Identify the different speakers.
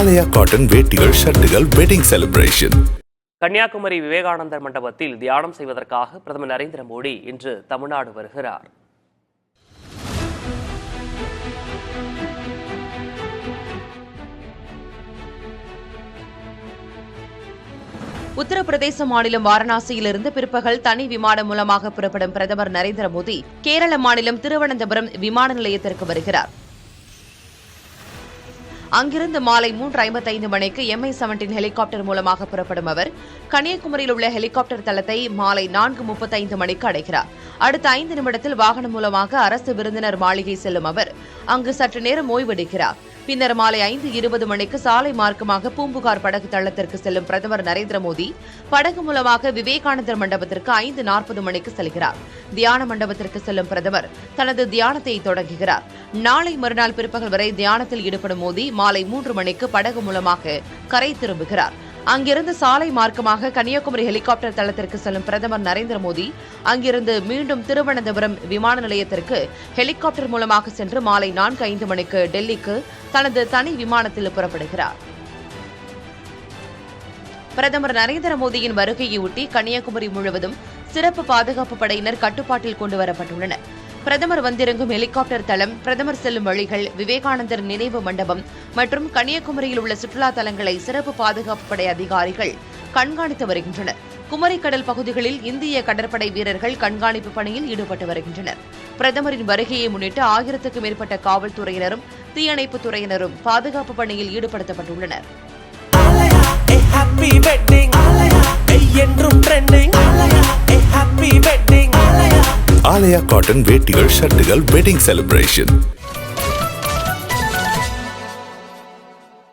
Speaker 1: ஆலயா cotton வேட்டிகள், ஷர்ட்டுகள், wedding celebration.
Speaker 2: Kanyakumari விவேகானந்தர் மண்டபத்தில் தியானம் செய்வதற்காக பிரதமர் நரேந்திர மோடி இன்று தமிழ்நாடு வருகிறார்.
Speaker 3: உத்தரப்பிரதேச மாநிலம் வாரணாசியிலிருந்து பிற்பகல் தனி விமானம் மூலமாக புறப்படும் பிரதமர் நரேந்திர மோடி கேரள மாநிலம் திருவனந்தபுரம் விமான நிலையத்திற்கு வருகிறார். அங்கிருந்து மாலை 3:55 மணிக்கு MI-17 ஹெலிகாப்டர் மூலமாக புறப்படும் அவர் கன்னியாகுமரியில் உள்ள ஹெலிகாப்டர் தளத்தை மாலை 4:35 மணிக்கு அடைகிறார். அடுத்த 5 நிமிடத்தில் வாகனம் மூலமாக அரசு விருந்தினர் மாளிகை செல்லும் அவர் அங்கு சற்று நேரம் ஓய்வெடுக்கிறார். பின்னர் மாலை 5:20 மணிக்கு சாலை மார்க்கமாக பூம்புகார் படகு தளத்திற்கு செல்லும் பிரதமர் நரேந்திர மோடி படகு மூலமாக விவேகானந்தர் மண்டபத்திற்கு 5:40 மணிக்கு செல்கிறார். தியான மண்டபத்திற்கு செல்லும் பிரதமர் தனது தியானத்தை தொடங்குகிறார். நாளை மறுநாள் பிற்பகல் வரை தியானத்தில் ஈடுபடும் மோடி மாலை 3 மணிக்கு படகு மூலமாக கரை திரும்புகிறார். அங்கிருந்து சாலை மார்க்கமாக கன்னியாகுமரி ஹெலிகாப்டர் தளத்திற்கு செல்லும் பிரதமர் நரேந்திர மோடி அங்கிருந்து மீண்டும் திருவனந்தபுரம் விமான நிலையத்திற்கு ஹெலிகாப்டர் மூலமாக சென்று மாலை 4:05 மணிக்கு டெல்லிக்கு தனது தனி விமானத்தில் புறப்படுகிறார். பிரதமர் நரேந்திர மோடியின் வருகையொட்டி கன்னியாகுமரி முழுவதும் சிறப்பு பாதுகாப்பு படையினர் கட்டுப்பாட்டில் கொண்டுவரப்பட்டுள்ளனர். பிரதமர் வந்திறங்கும் ஹெலிகாப்டர் தளம், பிரதமர் செல்லும் வழிகள், விவேகானந்தர் நினைவு மண்டபம் மற்றும் கன்னியாகுமரியில் உள்ள சுற்றுலா தலங்களை சிறப்பு பாதுகாப்பு படை அதிகாரிகள் கண்காணித்து வருகின்றனர். குமரிக்கடல் பகுதிகளில் இந்திய கடற்படை வீரர்கள் கண்காணிப்பு பணியில் ஈடுபட்டு வருகின்றனர். பிரதமரின் வருகையை முன்னிட்டு 1000க்கும் மேற்பட்ட காவல்துறையினரும் தீயணைப்புத் துறையினரும் பாதுகாப்பு பணியில் ஈடுபடுத்தப்பட்டுள்ளனர்.
Speaker 1: ஆலயா காட்டன் வேட்டிகள், ஷர்ட்டுகள், வெட்டிங் செலிப்ரேஷன்.